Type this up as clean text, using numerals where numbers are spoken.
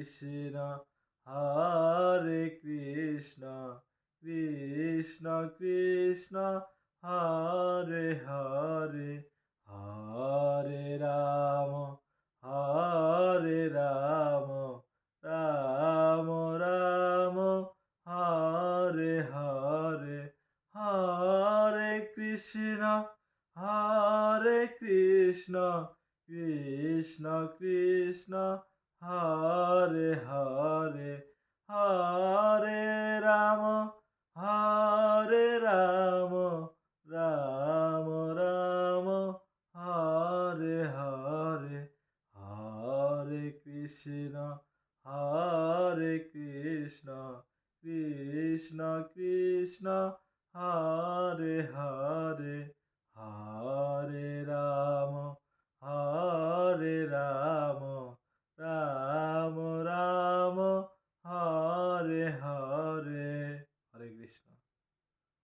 Krishna Hare Krishna Krishna Krishna Hare Hare Hare Ram Ram Ram Hare Hare Hare Krishna Krishna Krishna Hare Hare Hare Ram Ram Ram Hare Hare Hare Krishna Krishna Krishna Hare Hare Hare Ram Ram Ram Hare Hare